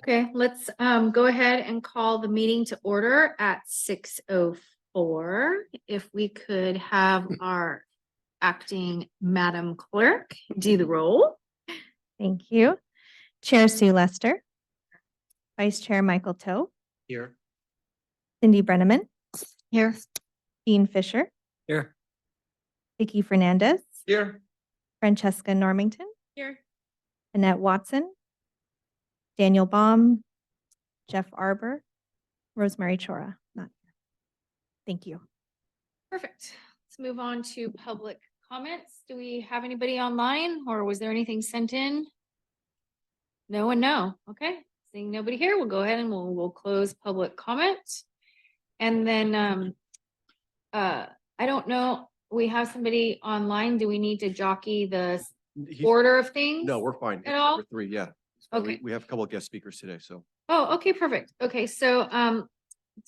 Okay, let's go ahead and call the meeting to order at 6:04. If we could have our acting Madam Clerk do the roll. Thank you. Chair Sue Lester, Vice Chair Michael Toe, Here. Cindy Brenneman, Here. Dean Fisher, Here. Vicky Fernandez, Here. Francesca Normington, Here. Annette Watson, Daniel Baum, Jeff Arbor, Rosemary Chora. Not here. Thank you. Perfect. Let's move on to public comments. Do we have anybody online or was there anything sent in? No and no. Okay, seeing nobody here, we'll go ahead and we'll close public comment. And then I don't know, we have somebody online. Do we need to jockey the order of things? No, we're fine. At all? We're three, yeah. Okay. We have a couple of guest speakers today, so. Oh, okay, perfect. Okay, so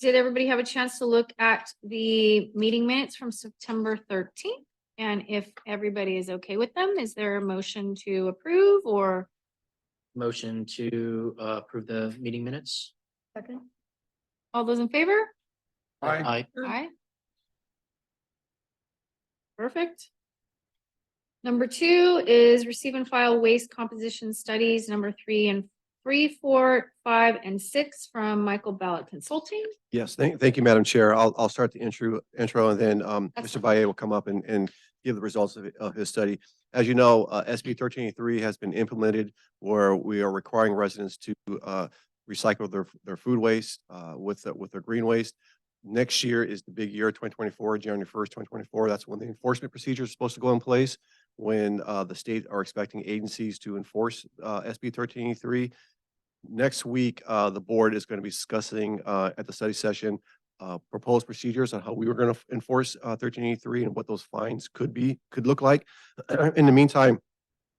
did everybody have a chance to look at the meeting minutes from September 13th? And if everybody is okay with them, is there a motion to approve or? Motion to approve the meeting minutes. Second. All those in favor? Aye. Aye. Perfect. Number 2 is receive and file waste composition studies, number 3, 4, 5, and 6 from Michael Ballot Consulting. Yes, thank you, Madam Chair. I'll start the intro and then Mr. Excellent. Baye will come up and give the results of his study. As you know, SB 1383 has been implemented where we are requiring residents to recycle their food waste with their green waste. Next year is the big year, 2024, January 1st, 2024. That's when the enforcement procedure is supposed to go in place, when the state are expecting agencies to enforce SB 1383. Next week, the board is going to be discussing at the study session proposed procedures on how we were going to enforce 1383 and what those fines could look like. In the meantime,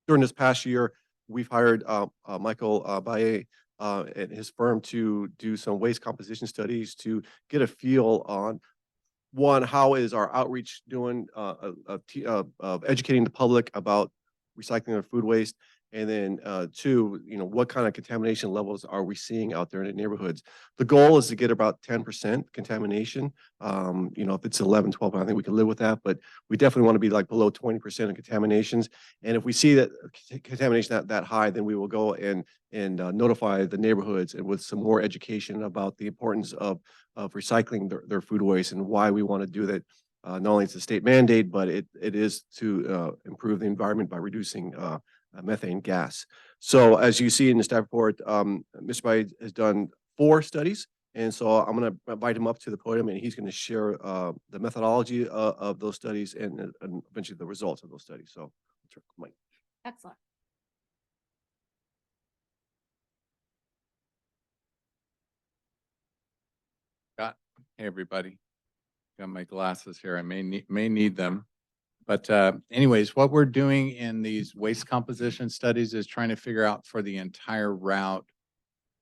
during this past year, we've hired Michael Baye and his firm to do some waste composition studies to get a feel on, one, how is our outreach doing of educating the public about recycling their food waste, and then 2, what kind of contamination levels are we seeing out there in the neighborhoods? The goal is to get about 10% contamination. If it's 11, 12, I think we can live with that, but we definitely want to be like below 20% of contaminations. And if we see that contamination that high, then we will go and notify the neighborhoods and with some more education about the importance of recycling their food waste and why we want to do that. Not only it's a state mandate, but it is to improve the environment by reducing methane gas. So as you see in the staff report, Mr. Baye has done 4 studies. And so I'm going to invite him up to the podium and he's going to share the methodology of those studies and eventually the results of those studies. So, Mike. Excellent. Hey, everybody. Got my glasses here. I may need them. But anyways, what we're doing in these waste composition studies is trying to figure out for the entire route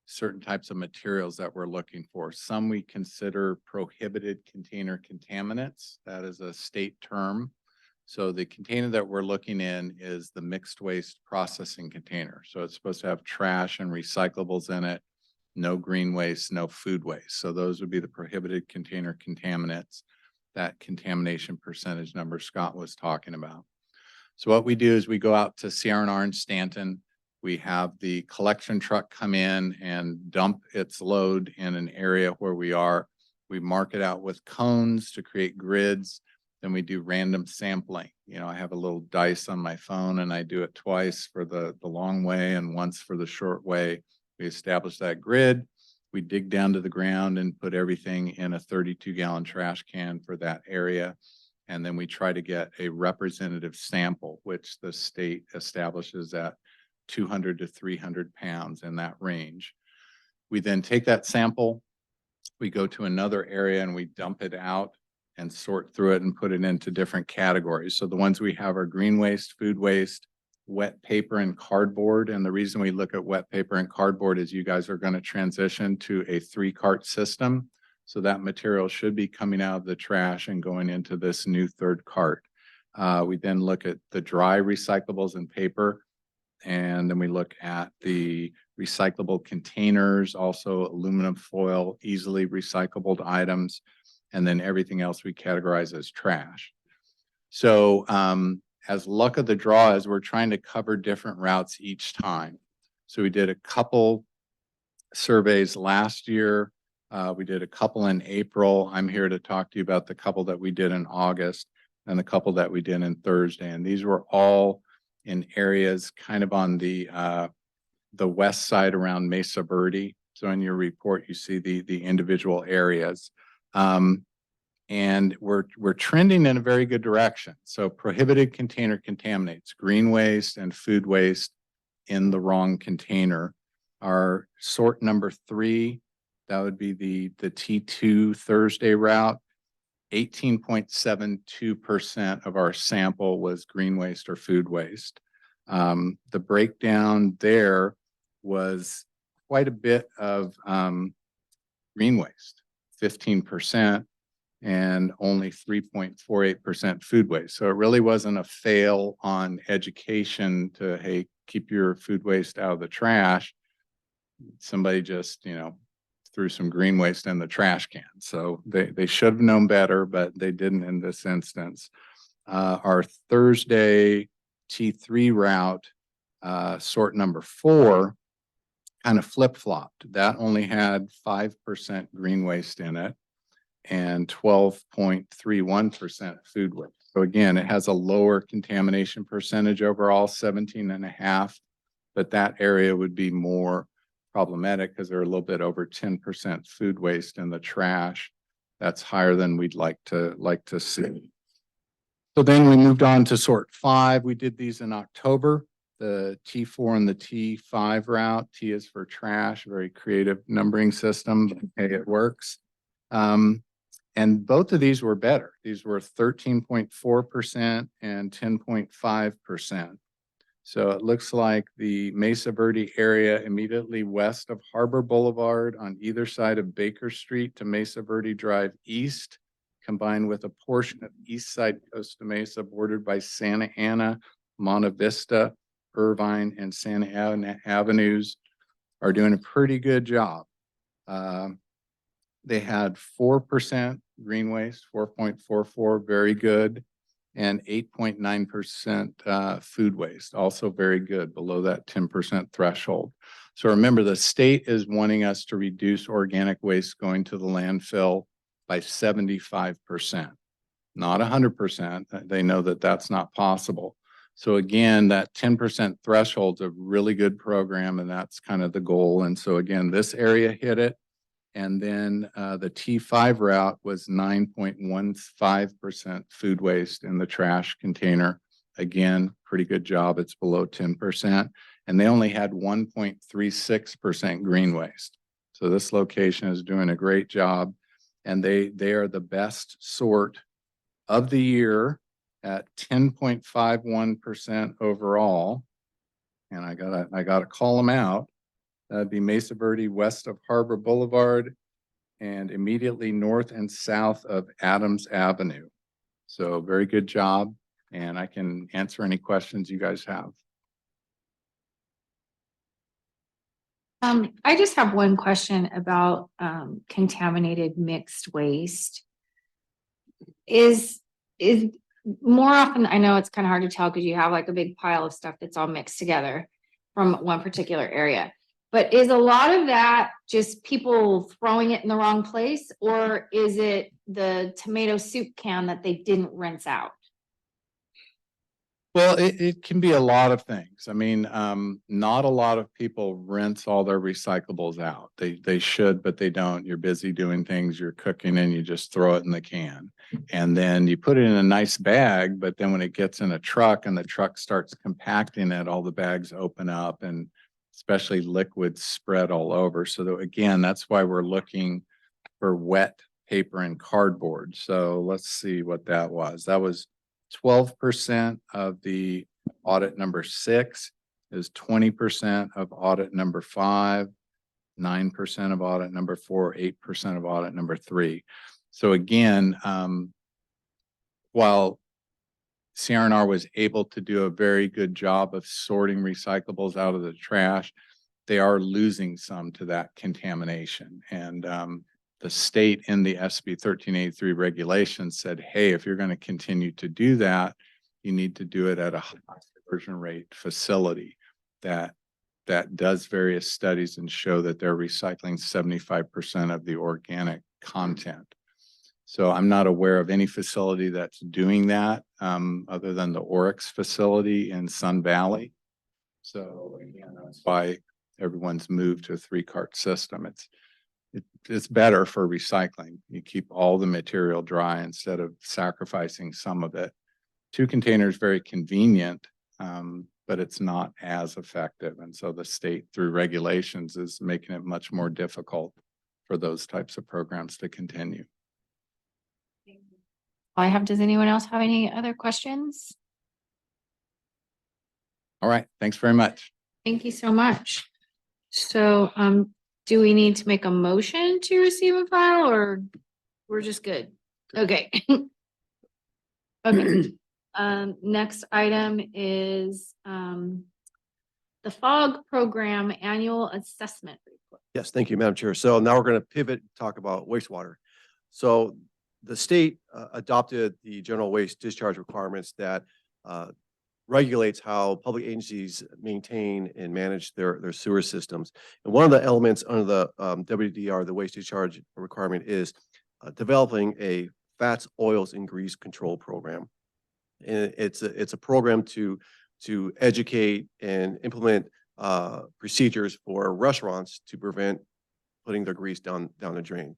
certain types of materials that we're looking for. Some we consider prohibited container contaminants. That is a state term. So the container that we're looking in is the mixed waste processing container. So it's supposed to have trash and recyclables in it. No green waste, no food waste. So those would be the prohibited container contaminants, that contamination percentage number Scott was talking about. So what we do is we go out to CR&R in Stanton. We have the collection truck come in and dump its load in an area where we are. We mark it out with cones to create grids. Then we do random sampling. I have a little dice on my phone and I do it twice for the long way and once for the short way. We establish that grid. We dig down to the ground and put everything in a 32-gallon trash can for that area. And then we try to get a representative sample, which the state establishes at 200 to 300 pounds in that range. We then take that sample, we go to another area and we dump it out and sort through it and put it into different categories. So the ones we have are green waste, food waste, wet paper and cardboard. And the reason we look at wet paper and cardboard is you guys are going to transition to a 3-cart system. So that material should be coming out of the trash and going into this new 3rd cart. We then look at the dry recyclables and paper. And then we look at the recyclable containers, also aluminum foil, easily recyclable items, and then everything else we categorize as trash. So as luck of the draw is we're trying to cover different routes each time. So we did a couple surveys last year. We did a couple in April. I'm here to talk to you about the couple that we did in August and the couple that we did in Thursday. And these were all in areas kind of on the west side around Mesa Verde. So in your report, you see the individual areas. And we're trending in a very good direction. So prohibited container contaminates, green waste and food waste in the wrong container. Our sort number 3, that would be the T2 Thursday route. 18.72% of our sample was green waste or food waste. The breakdown there was quite a bit of green waste, 15%, and only 3.48% food waste. So it really wasn't a fail on education to, hey, keep your food waste out of the trash. Somebody just, threw some green waste in the trash can. So they should have known better, but they didn't in this instance. Our Thursday T3 route, sort number 4, kind of flip-flopped. That only had 5% green waste in it and 12.31% food waste. So again, it has a lower contamination percentage overall, 17.5, but that area would be more problematic because they're a little bit over 10% food waste in the trash. That's higher than we'd like to see. So then we moved on to sort 5. We did these in October, the T4 and the T5 route. T is for trash, very creative numbering system. Hey, it works. And both of these were better. These were 13.4% and 10.5%. So it looks like the Mesa Verde area immediately west of Harbor Boulevard on either side of Baker Street to Mesa Verde Drive East, combined with a portion of East Side Costa Mesa bordered by Santa Ana, Monte Vista, Irvine, and Santa Ana avenues, are doing a pretty good job. They had 4% green waste, 4.44, very good, and 8.9% food waste, also very good, below that 10% threshold. So remember, the state is wanting us to reduce organic waste going to the landfill by 75%, not 100%. They know that that's not possible. So again, that 10% threshold is a really good program, and that's kind of the goal. And so again, this area hit it. And then the T5 route was 9.15% food waste in the trash container. Again, pretty good job. It's below 10%. And they only had 1.36% green waste. So this location is doing a great job. And they are the best sort of the year at 10.51% overall. And I gotta call them out. That'd be Mesa Verde west of Harbor Boulevard and immediately north and south of Adams Avenue. So very good job. And I can answer any questions you guys have. I just have one question about contaminated mixed waste. Is more often, I know it's kind of hard to tell because you have like a big pile of stuff that's all mixed together from one particular area. But is a lot of that just people throwing it in the wrong place, or is it the tomato soup can that they didn't rinse out? Well, it can be a lot of things. I mean, not a lot of people rinse all their recyclables out. They should, but they don't. You're busy doing things, you're cooking, and you just throw it in the can. And then you put it in a nice bag, but then when it gets in a truck and the truck starts compacting it, all the bags open up and especially liquids spread all over. So again, that's why we're looking for wet paper and cardboard. So let's see what that was. That was 12% of the audit number 6, is 20% of audit number 5, 9% of audit number 4, 8% of audit number 3. So again, while CRNR was able to do a very good job of sorting recyclables out of the trash. They are losing some to that contamination. And the state in the SB 1383 regulation said, hey, if you're going to continue to do that, you need to do it at a high conversion rate facility that does various studies and show that they're recycling 75% of the organic content. So I'm not aware of any facility that's doing that other than the Oryx facility in Sun Valley. So again, that's why everyone's moved to a 3-cart system. It's better for recycling. You keep all the material dry instead of sacrificing some of it. 2 containers, very convenient, but it's not as effective. And so the state, through regulations, is making it much more difficult for those types of programs to continue. I have, does anyone else have any other questions? All right, thanks very much. Thank you so much. So, do we need to make a motion to receive and file, or we're just good? Okay. Okay. Next item is, the FOG program annual assessment report. Yes, thank you, Madam Chair. So now we're going to pivot and talk about wastewater. So the state adopted the general waste discharge requirements that regulates how public agencies maintain and manage their sewer systems. And one of the elements under the WDR, the waste discharge requirement, is developing a fats, oils, and grease control program. And it's a program to educate and implement procedures for restaurants to prevent putting their grease down the drain.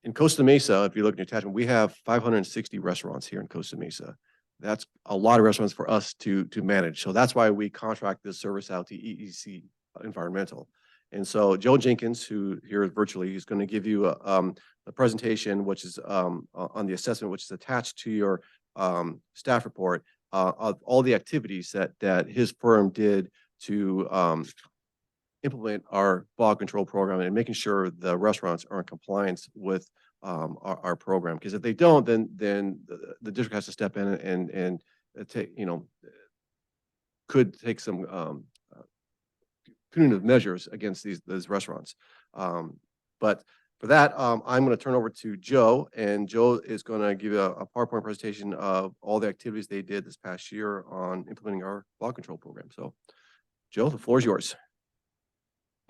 In Costa Mesa, if you look at your attachment, we have 560 restaurants here in Costa Mesa. That's a lot of restaurants for us to manage. So that's why we contract this service out to EEC Environmental. And so Joe Jenkins, who here virtually, is going to give you a presentation, which is on the assessment, which is attached to your staff report, of all the activities that his firm did to implement our FOG control program and making sure the restaurants are in compliance with our program. Because if they don't, then the district has to step in and take, could take some punitive measures against those restaurants. But for that, I'm going to turn over to Joe, and Joe is going to give you a PowerPoint presentation of all the activities they did this past year on implementing our FOG control program. So Joe, the floor is yours.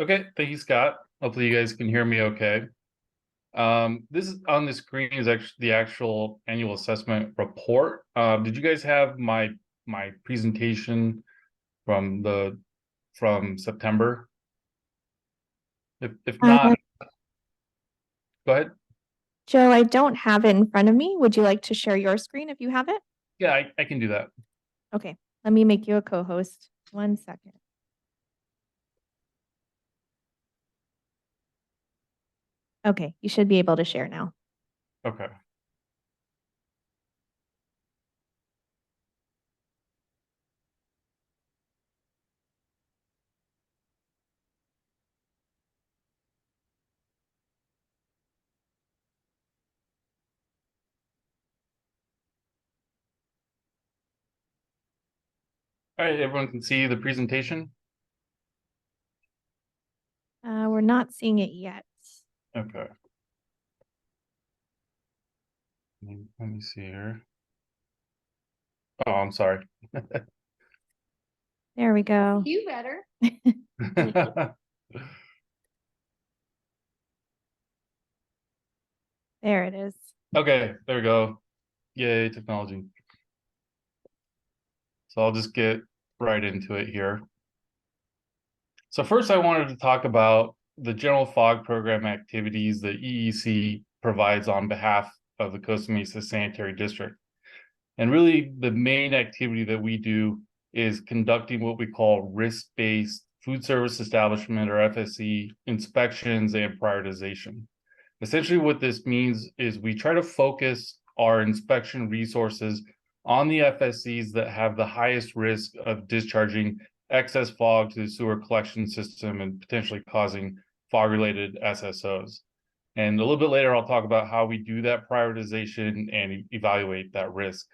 Okay, thank you, Scott. Hopefully you guys can hear me okay. This is on the screen is actually the actual annual assessment report. Did you guys have my presentation from September? If not, go ahead. Joe, I don't have it in front of me. Would you like to share your screen if you have it? Yeah, I can do that. Okay, let me make you a co-host. 1 second. Okay, you should be able to share now. Okay. All right, everyone can see the presentation? We're not seeing it yet. Okay. Let me see here. Oh, I'm sorry. There we go. You better. There it is. Okay, there we go. Yay, technology. So I'll just get right into it here. So first I wanted to talk about the general FOG program activities that EEC provides on behalf of the Costa Mesa Sanitary District. And really the main activity that we do is conducting what we call risk-based food service establishment, or FSE, inspections and prioritization. Essentially what this means is we try to focus our inspection resources on the FSCs that have the highest risk of discharging excess FOG to the sewer collection system and potentially causing FOG-related SSOs. And a little bit later, I'll talk about how we do that prioritization and evaluate that risk.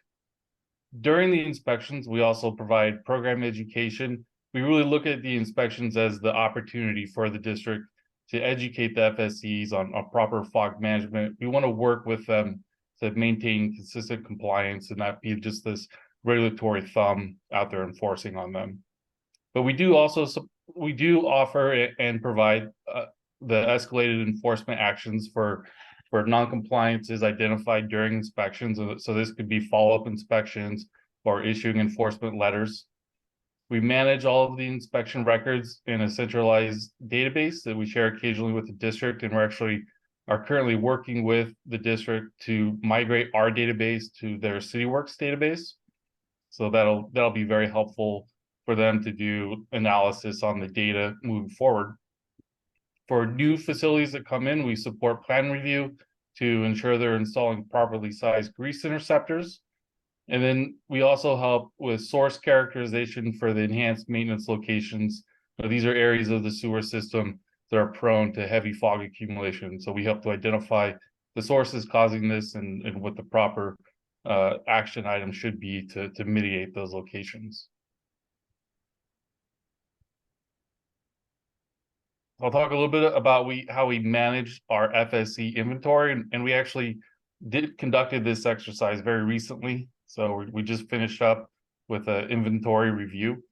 During the inspections, we also provide program education. We really look at the inspections as the opportunity for the district to educate the FSCs on proper fog management. We want to work with them to maintain consistent compliance and not be just this regulatory thumb out there enforcing on them. But we do offer and provide the escalated enforcement actions for non-compliances identified during inspections. So this could be follow-up inspections or issuing enforcement letters. We manage all of the inspection records in a centralized database that we share occasionally with the district, and we're actually are currently working with the district to migrate our database to their CityWorks database. So that'll be very helpful for them to do analysis on the data moving forward. For new facilities that come in, we support plan review to ensure they're installing properly sized grease interceptors. And then we also help with source characterization for the enhanced maintenance locations. So these are areas of the sewer system that are prone to heavy fog accumulation. So we help to identify the sources causing this and what the proper action items should be to mitigate those locations. I'll talk a little bit about how we manage our FSC inventory, and we actually conducted this exercise very recently. So we just finished up with an inventory review.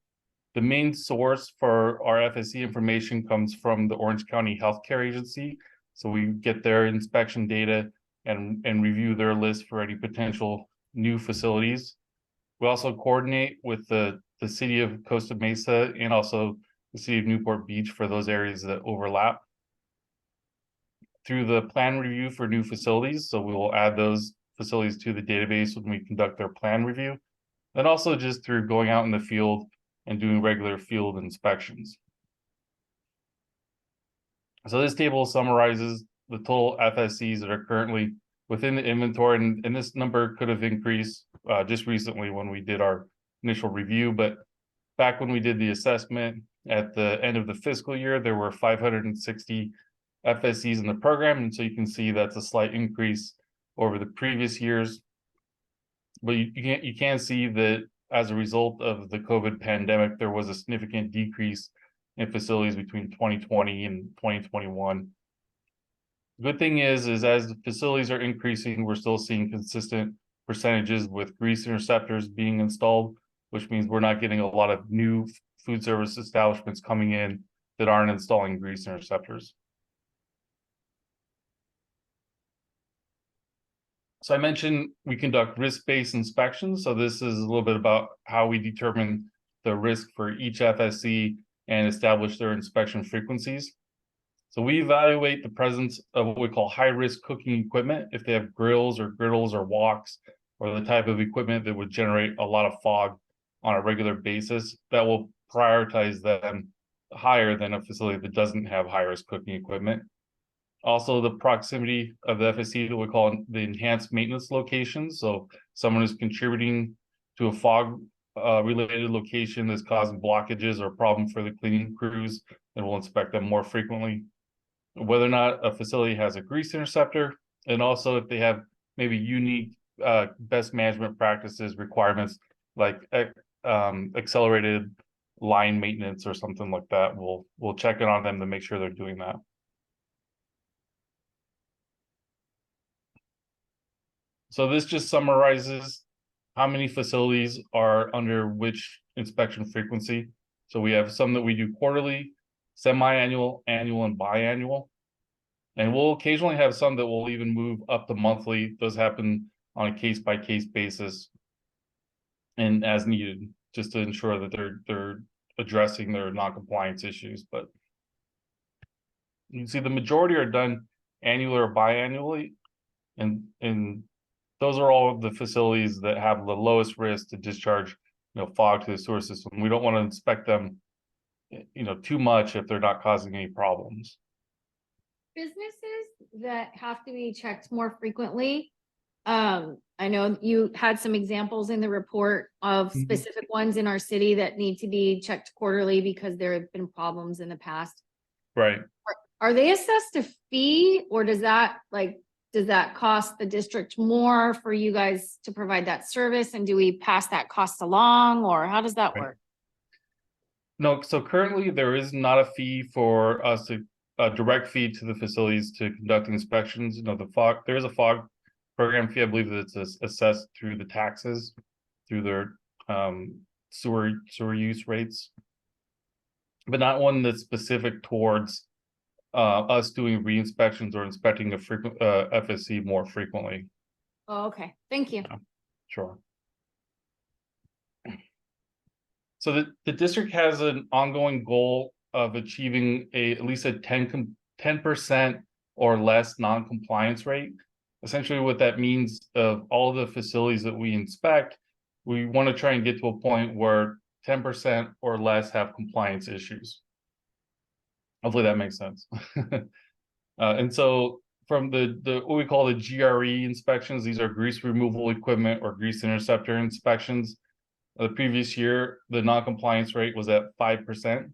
The main source for our FSC information comes from the Orange County Healthcare Agency. So we get their inspection data and review their list for any potential new facilities. We also coordinate with the city of Costa Mesa and also the city of Newport Beach for those areas that overlap. Through the plan review for new facilities, so we will add those facilities to the database when we conduct their plan review, and also just through going out in the field and doing regular field inspections. So this table summarizes the total FSCs that are currently within the inventory, and this number could have increased just recently when we did our initial review, but back when we did the assessment at the end of the fiscal year, there were 560 FSCs in the program, and so you can see that's a slight increase over the previous years. But you can see that as a result of the COVID pandemic, there was a significant decrease in facilities between 2020 and 2021. The good thing is as the facilities are increasing, we're still seeing consistent percentages with grease interceptors being installed, which means we're not getting a lot of new food service establishments coming in that aren't installing grease interceptors. So I mentioned we conduct risk-based inspections. So this is a little bit about how we determine the risk for each FSC and establish their inspection frequencies. So we evaluate the presence of what we call high-risk cooking equipment, if they have grills or griddles or woks, or the type of equipment that would generate a lot of fog on a regular basis. That will prioritize them higher than a facility that doesn't have high-risk cooking equipment. Also, the proximity of the FSC that we call the enhanced maintenance locations. So someone is contributing to a fog related location that's causing blockages or problem for the cleaning crews, and we'll inspect them more frequently. Whether or not a facility has a grease interceptor, and also if they have maybe unique best management practices requirements like accelerated line maintenance or something like that, we'll check in on them to make sure they're doing that. So this just summarizes how many facilities are under which inspection frequency. So we have some that we do quarterly, semi-annual, annual, and biannual. And we'll occasionally have some that will even move up to monthly. Those happen on a case-by-case basis and as needed, just to ensure that they're addressing their non-compliance issues. But you can see the majority are done annually or biannually, and those are all of the facilities that have the lowest risk to discharge, fog to the sewer system. We don't want to inspect them, too much if they're not causing any problems. Businesses that have to be checked more frequently. I know you had some examples in the report of specific ones in our city that need to be checked quarterly because there have been problems in the past. Right. Are they assessed a fee, or does that does that cost the district more for you guys to provide that service? And do we pass that cost along, or how does that Right. work? No, so currently there is not a fee for us to, a direct fee to the facilities to conduct inspections. You know, there is a fog program fee. I believe that it's assessed through the taxes, through their sewer use rates. But not one that's specific towards us doing re-inspections or inspecting a frequent FSC more frequently. Oh, okay, thank you. Sure. So the district has an ongoing goal of achieving at least a 10% or less non-compliance rate. Essentially what that means, of all the facilities that we inspect, we want to try and get to a point where 10% or less have compliance issues. Hopefully that makes sense. And so from the what we call the GRE inspections, these are grease removal equipment or grease interceptor inspections. The previous year, the non-compliance rate was at 5%.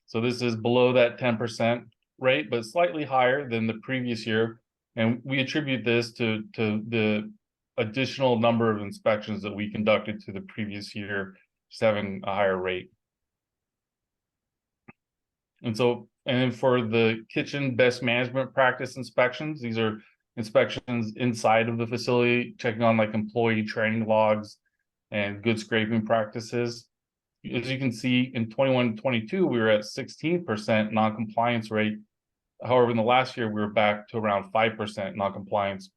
So this is below that 10% rate, but slightly higher than the previous year. And we attribute this to the additional number of inspections that we conducted to the previous year, just having a higher rate. And so, and then for the kitchen best management practice inspections, these are inspections inside of the facility, checking on like employee training logs and good scraping practices. As you can see, in 21-22, we were at 16% non-compliance rate. However, in the last year, we were back to around 5% non-compliance.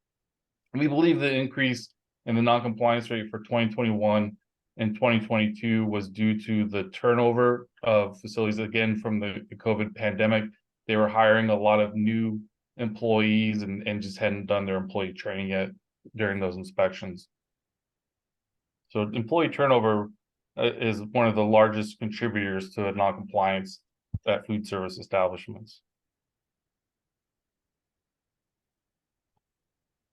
And we believe the increase in the non-compliance rate for 2021 and 2022 was due to the turnover of facilities, again, from the COVID pandemic. They were hiring a lot of new employees and just hadn't done their employee training yet during those inspections. So employee turnover is one of the largest contributors to non-compliance at food service establishments.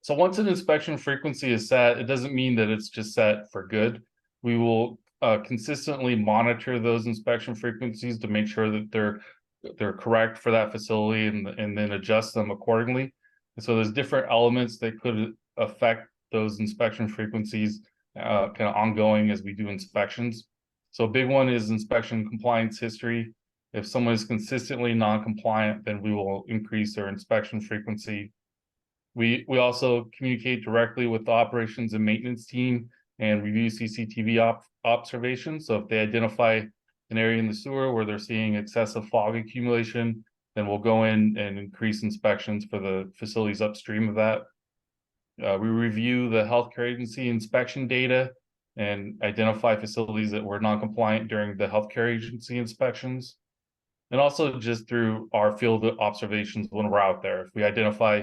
So once an inspection frequency is set, it doesn't mean that it's just set for good. We will consistently monitor those inspection frequencies to make sure that they're correct for that facility and then adjust them accordingly. And so there's different elements that could affect those inspection frequencies kind of ongoing as we do inspections. So a big one is inspection compliance history. If someone is consistently non-compliant, then we will increase their inspection frequency. We also communicate directly with the operations and maintenance team and review CCTV observations. So if they identify an area in the sewer where they're seeing excessive fog accumulation, then we'll go in and increase inspections for the facilities upstream of that. We review the healthcare agency inspection data and identify facilities that were non-compliant during the healthcare agency inspections. And also just through our field observations when we're out there. If we identify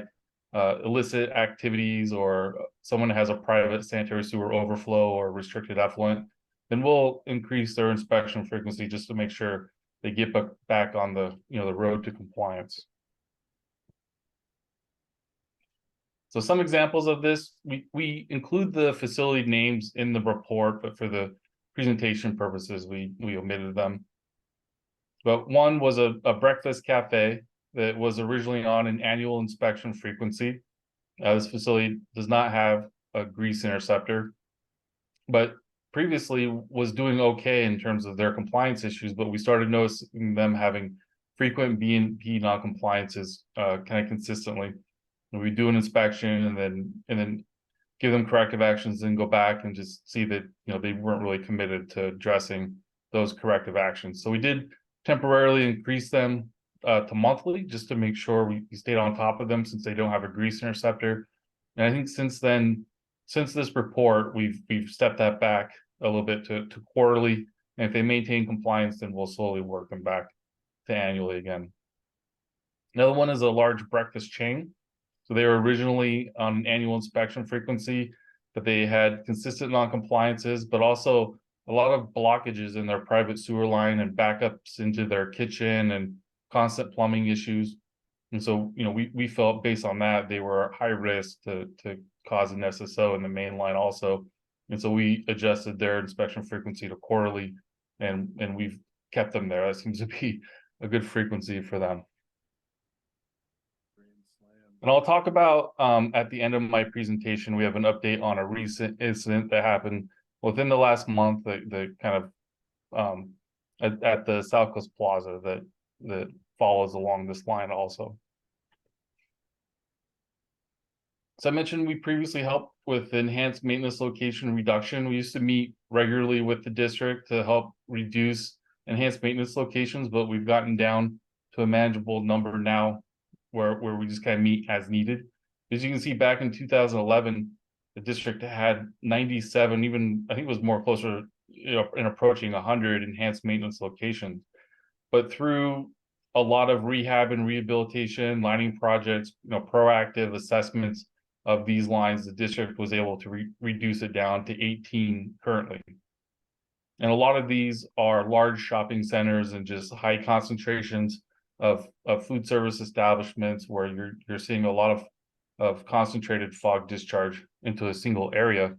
illicit activities or someone has a private sanitary sewer overflow or restricted effluent, then we'll increase their inspection frequency just to make sure they get back on the the road to compliance. So some examples of this, we include the facility names in the report, but for the presentation purposes, we omitted them. But one was a breakfast cafe that was originally on an annual inspection frequency. This facility does not have a grease interceptor, but previously was doing okay in terms of their compliance issues, but we started noticing them having frequent B&P non-compliances kind of consistently. And we do an inspection and then give them corrective actions and go back and just see that they weren't really committed to addressing those corrective actions. So we did temporarily increase them to monthly just to make sure we stayed on top of them since they don't have a grease interceptor. And I think since then, since this report, we've stepped that back a little bit to quarterly. And if they maintain compliance, then we'll slowly work them back to annually again. Another one is a large breakfast chain. So they were originally on an annual inspection frequency, but they had consistent non-compliances, but also a lot of blockages in their private sewer line and backups into their kitchen and constant plumbing issues. And so, we felt based on that, they were high risk to cause an SSO in the main line also. And so we adjusted their inspection frequency to quarterly and we've kept them there. That seems to be a good frequency for them. Grand Slam And I'll talk about, at the end of my presentation, we have an update on a recent incident that happened within the last month that kind of, at the South Coast Plaza that follows along this line also. So I mentioned we previously helped with enhanced maintenance location reduction. We used to meet regularly with the district to help reduce enhanced maintenance locations, but we've gotten down to a manageable number now where we just kind of meet as needed. As you can see, back in 2011, the district had 97, even I think it was more closer, in approaching 100 enhanced maintenance locations. But through a lot of rehab and rehabilitation, lining projects, proactive assessments of these lines, the district was able to reduce it down to 18 currently. And a lot of these are large shopping centers and just high concentrations of food service establishments where you're seeing a lot of concentrated fog discharge into a single area.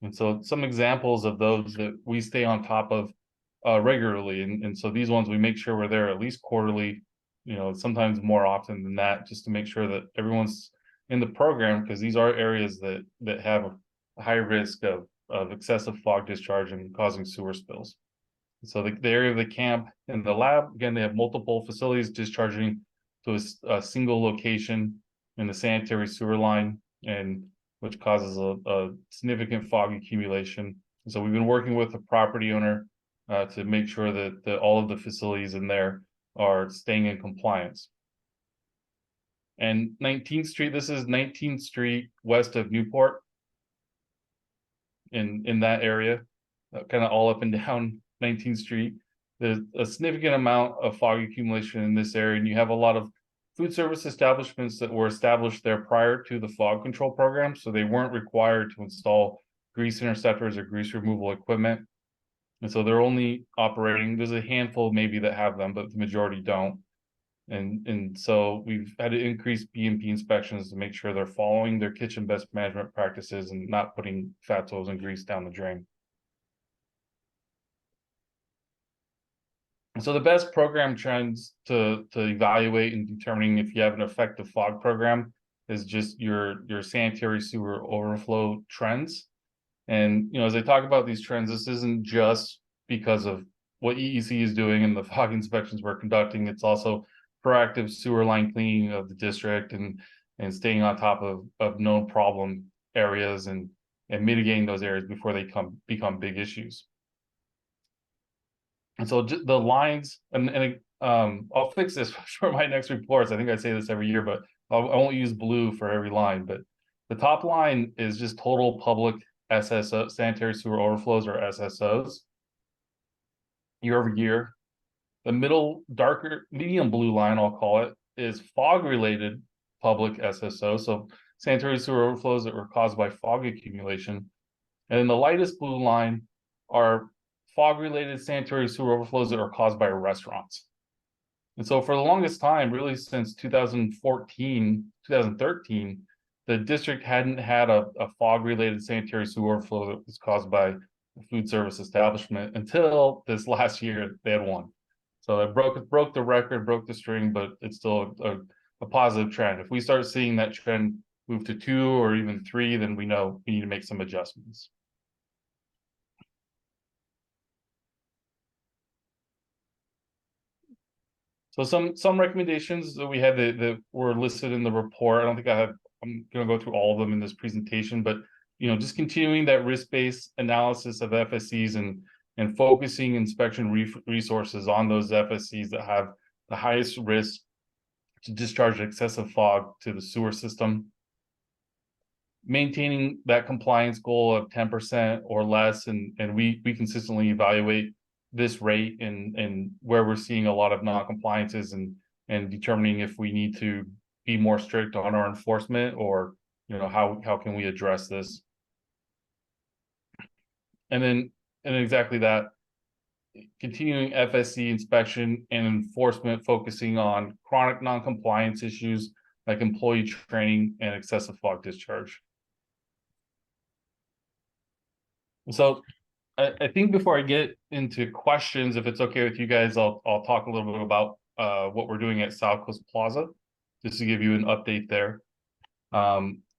And so some examples of those that we stay on top of regularly. And so these ones, we make sure we're there at least quarterly, sometimes more often than that, just to make sure that everyone's in the program, because these are areas that have a high risk of excessive fog discharge and causing sewer spills. So the area of the camp and the lab, again, they have multiple facilities discharging to a single location in the sanitary sewer line, and which causes a significant fog accumulation. So we've been working with the property owner to make sure that all of the facilities in there are staying in compliance. And 19th Street, this is 19th Street west of Newport. In that area, kind of all up and down 19th Street. There's a significant amount of fog accumulation in this area, and you have a lot of food service establishments that were established there prior to the fog control program, so they weren't required to install grease interceptors or grease removal equipment. And so they're only operating, there's a handful maybe that have them, but the majority don't. And so we've had to increase BMP inspections to make sure they're following their kitchen best management practices and not putting fat oils and grease down the drain. And so the best program trends to evaluate and determining if you have an effective fog program is just your sanitary sewer overflow trends. And as I talk about these trends, this isn't just because of what EEC is doing and the fog inspections we're conducting. It's also proactive sewer line cleaning of the district and staying on top of known problem areas and mitigating those areas before they become big issues. And so the lines, and I'll fix this for my next reports. I think I say this every year, but I won't use blue for every line. But the top line is just total public SSO, sanitary sewer overflows, or SSOs, year over year. The middle darker medium blue line, I'll call it, is fog related public SSO. So sanitary sewer overflows that were caused by fog accumulation. And then the lightest blue line are fog related sanitary sewer overflows that are caused by restaurants. And so for the longest time, really since 2014, 2013, the district hadn't had a fog related sanitary sewer overflow that was caused by a food service establishment until this last year they had one. So it broke the record, broke the string, but it's still a positive trend. If we start seeing that trend move to 2 or even 3, then we know we need to make some adjustments. So some recommendations that we had that were listed in the report. I don't think I'm going to go through all of them in this presentation, but just continuing that risk-based analysis of FSCs and focusing inspection resources on those FSCs that have the highest risk to discharge excessive fog to the sewer system. Maintaining that compliance goal of 10% or less, and we consistently evaluate this rate and where we're seeing a lot of non-compliances and determining if we need to be more strict on our enforcement or how can we address this. And exactly that, continuing FSC inspection and enforcement, focusing on chronic non-compliance issues like employee training and excessive fog discharge. So I think before I get into questions, if it's okay with you guys, I'll talk a little bit about what we're doing at South Coast Plaza. just to give you an update there.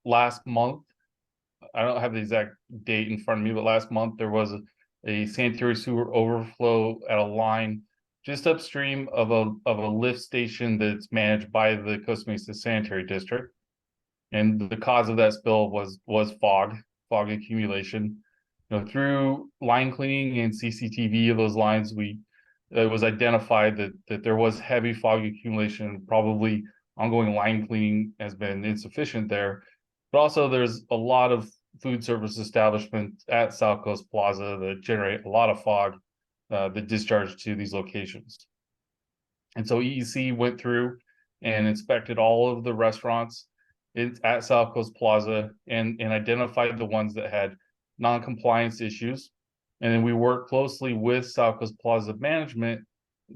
Last month, I don't have the exact date in front of me, but last month there was a sanitary sewer overflow at a line just upstream of a lift station that's managed by the Costa Mesa Sanitary District. And the cause of that spill was fog accumulation. You know, through line cleaning and CCTV of those lines, it was identified that there was heavy fog accumulation. Probably ongoing line cleaning has been insufficient there. But also there's a lot of food service establishments at South Coast Plaza that generate a lot of fog that discharge to these locations. And so EEC went through and inspected all of the restaurants at South Coast Plaza and identified the ones that had non-compliance issues. And then we worked closely with South Coast Plaza management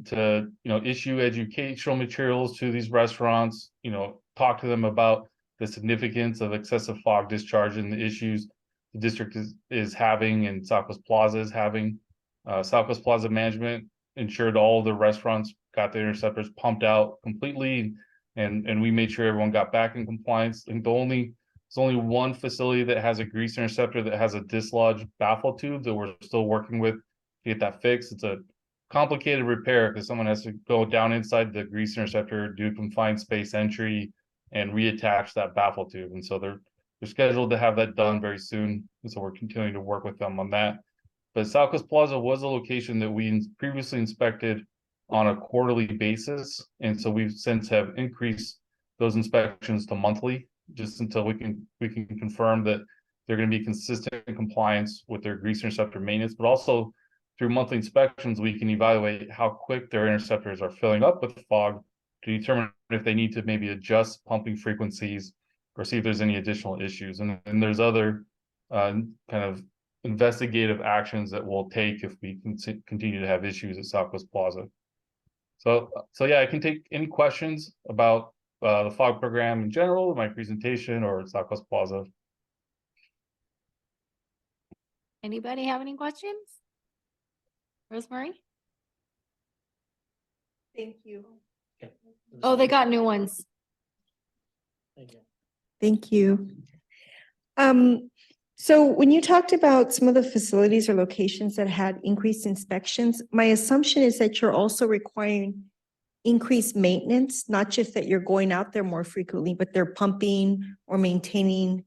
to, issue educational materials to these restaurants, talk to them about the significance of excessive fog discharge and the issues the district is having and South Coast Plaza is having. South Coast Plaza management ensured all the restaurants got their interceptors pumped out completely, and we made sure everyone got back in compliance. And there's only one facility that has a grease interceptor that has a dislodged baffle tube that we're still working with to get that fixed. It's a complicated repair because someone has to go down inside the grease interceptor, do confined space entry, and reattach that baffle tube. And so they're scheduled to have that done very soon. And so we're continuing to work with them on that. But South Coast Plaza was a location that we previously inspected on a quarterly basis. And so we've since have increased those inspections to monthly, just until we can confirm that they're going to be consistent in compliance with their grease interceptor maintenance. But also through monthly inspections, we can evaluate how quick their interceptors are filling up with fog to determine if they need to maybe adjust pumping frequencies or see if there's any additional issues. And there's other kind of investigative actions that we'll take if we continue to have issues at South Coast Plaza. So yeah, I can take any questions about the fog program in general, my presentation, or South Coast Plaza. Anybody have any questions? Rosemary? Thank you. Oh, they got new ones. Thank you. Thank you. So when you talked about some of the facilities or locations that had increased inspections, my assumption is that you're also requiring increased maintenance, not just that you're going out there more frequently, but they're pumping or maintaining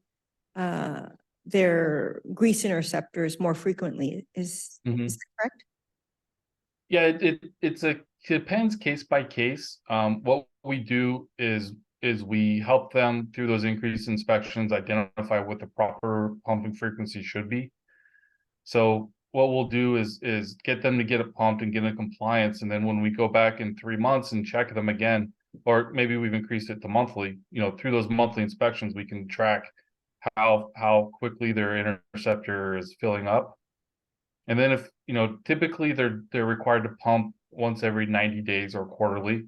their grease interceptors more frequently. Is that correct? Yeah, it depends case by case. What we do is we help them through those increased inspections identify what the proper pumping frequency should be. So what we'll do is get them to get it pumped and get in compliance, and then when we go back in 3 months and check them again, or maybe we've increased it to monthly, through those monthly inspections we can track how quickly their interceptor is filling up. And then if typically they're required to pump once every 90 days or quarterly.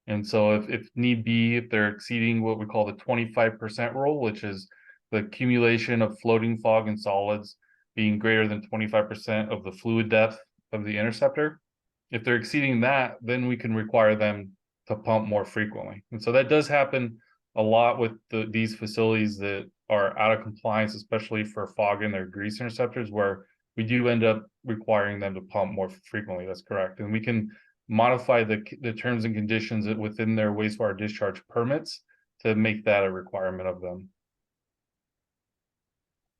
And so if need be, if they're exceeding what we call the 25% rule, which is the accumulation of floating fog and solids being greater than 25% of the fluid depth of the interceptor, if they're exceeding that, then we can require them to pump more frequently. And so that does happen a lot with these facilities that are out of compliance, especially for fog in their grease interceptors, where we do end up requiring them to pump more frequently. That's correct. And we can modify the terms and conditions within their wastewater discharge permits to make that a requirement of them.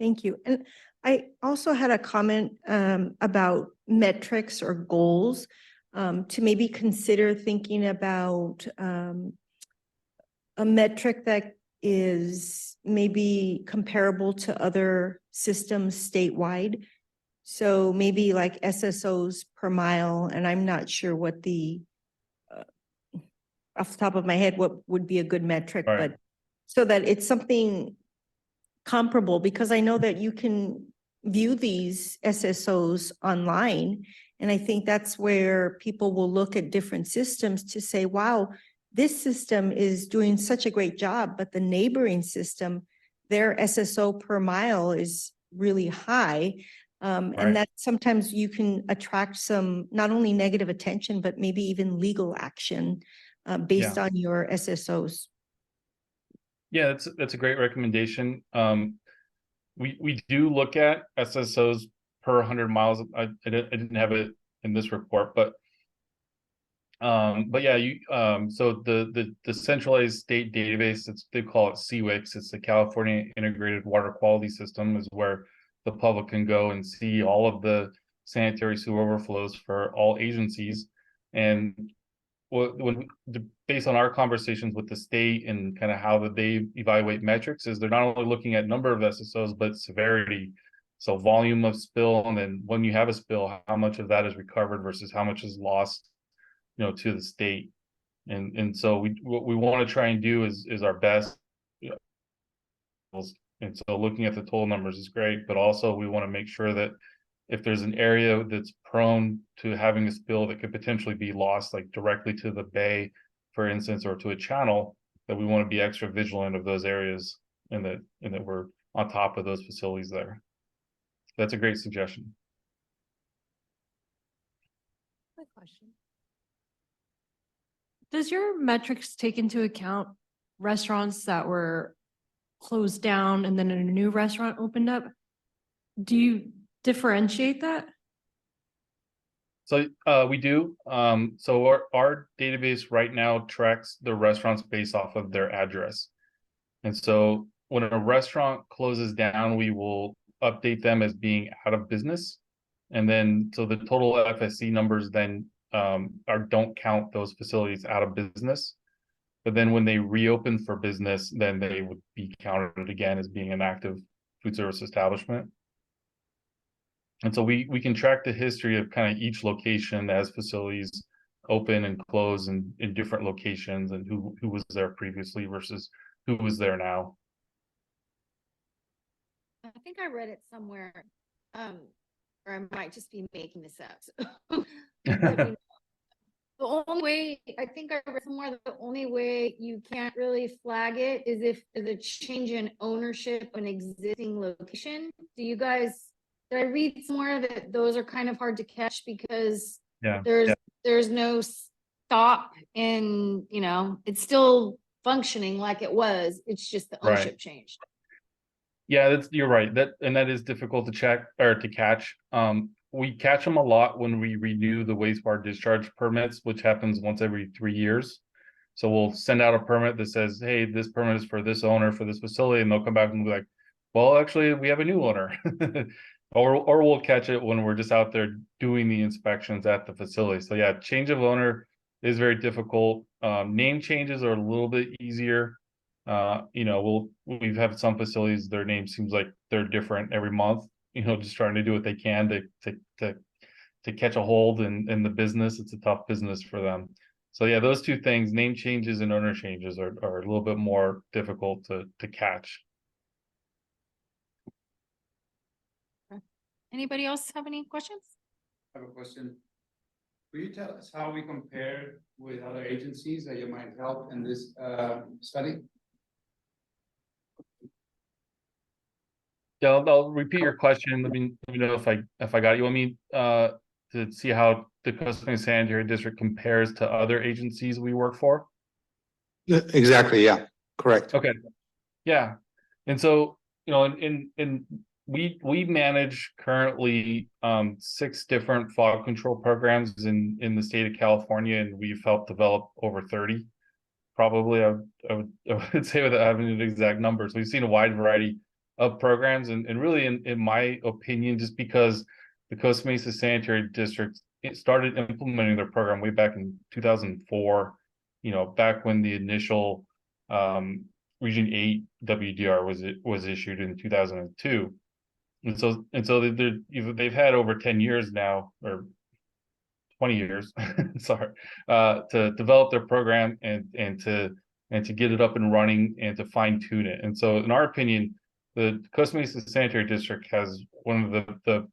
Thank you. And I also had a comment about metrics or goals to maybe consider thinking about a metric that is maybe comparable to other systems statewide. So maybe like SSOs per mile, and I'm not sure what off the top of my head, what would be a good metric, Right. but so that it's something comparable, because I know that you can view these SSOs online. And I think that's where people will look at different systems to say, wow, this system is doing such a great job, but the neighboring system, their SSO per mile is really high. Right. And that sometimes you can attract some, not only negative attention, but maybe even legal action based on your SSOs. Yeah, that's a great recommendation. We do look at SSOs per 100 miles. I didn't have it in this report, but yeah, so the centralized state database, they call it CWIX. It's the California Integrated Water Quality System, is where the public can go and see all of the sanitary sewer overflows for all agencies. And based on our conversations with the state and kind of how they evaluate metrics, is they're not only looking at number of SSOs, but severity. So volume of spill, and then when you have a spill, how much of that is recovered versus how much is lost, to the state. And so what we want to try and do is our best. And so looking at the total numbers is great, but also we want to make sure that if there's an area that's prone to having a spill that could potentially be lost, like directly to the bay, for instance, or to a channel, that we want to be extra vigilant of those areas, and that we're on top of those facilities there. That's a great suggestion. Quick question. Does your metrics take into account restaurants that were closed down and then a new restaurant opened up? Do you differentiate that? So we do. So our database right now tracks the restaurants based off of their address. And so when a restaurant closes down, we will update them as being out of business. And then so the total FSC numbers then don't count those facilities out of business. But then when they reopen for business, then they would be counted again as being an active food service establishment. And so we can track the history of kind of each location as facilities open and close in different locations, and who was there previously versus who was there now. I think I read it somewhere, or I might just be making this up. The only way, I think I read somewhere that the only way you can't really flag it is if there's a change in ownership of an existing location. Do you guys, did I read somewhere that those are kind of hard to catch because there's no stop in, it's still functioning like it was. It's just the ownership changed. Yeah, you're right. That is difficult to check or to catch. We catch them a lot when we renew the wastewater discharge permits, which happens once every 3 years. So we'll send out a permit that says, hey, this permit is for this owner for this facility, and they'll come back and be like, well, actually, we have a new owner. or we'll catch it when we're just out there doing the inspections at the facility. So yeah, change of owner is very difficult. Name changes are a little bit easier. We've had some facilities, their name seems like they're different every month, just trying to do what they can to catch a hold in the business. It's a tough business for them. So yeah, those two things, name changes and owner changes, are a little bit more difficult to catch. Anybody else have any questions? I have a question. Will you tell us how we compare with other agencies that you might help in this study? Yeah, I'll repeat your question. Let me know if I got you. I mean, to see how the Costa Mesa Sanitary District compares to other agencies we work for. Exactly. Yeah. Correct. Okay. Yeah. And so, we manage currently 6 different fog control programs in the state of California, and we've helped develop over 30. Probably, I would say, without having an exact number. So we've seen a wide variety of programs, and really, in my opinion, just because the Costa Mesa Sanitary District started implementing their program way back in 2004, back when the initial Region 8 WDR was issued in 2002. And so they've had over 10 years now, or 20 years, sorry, to develop their program and to get it up and running and to fine tune it. And so, in our opinion, the Costa Mesa Sanitary District has one of the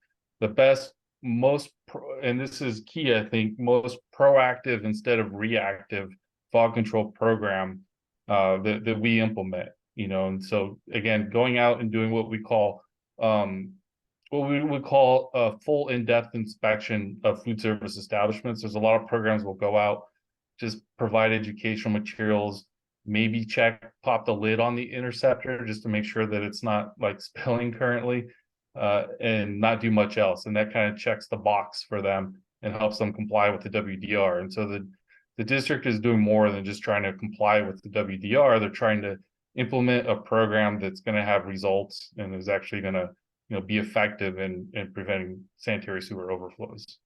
best, and this is key, I think, most proactive instead of reactive fog control program that we implement. And so again, going out and doing what we would call a full in-depth inspection of food service establishments. There's a lot of programs will go out, just provide educational materials, maybe pop the lid on the interceptor just to make sure that it's not like spilling currently, and not do much else. And that kind of checks the box for them and helps them comply with the WDR. And so the district is doing more than just trying to comply with the WDR. They're trying to implement a program that's going to have results and is actually going to, be effective in preventing sanitary sewer overflows.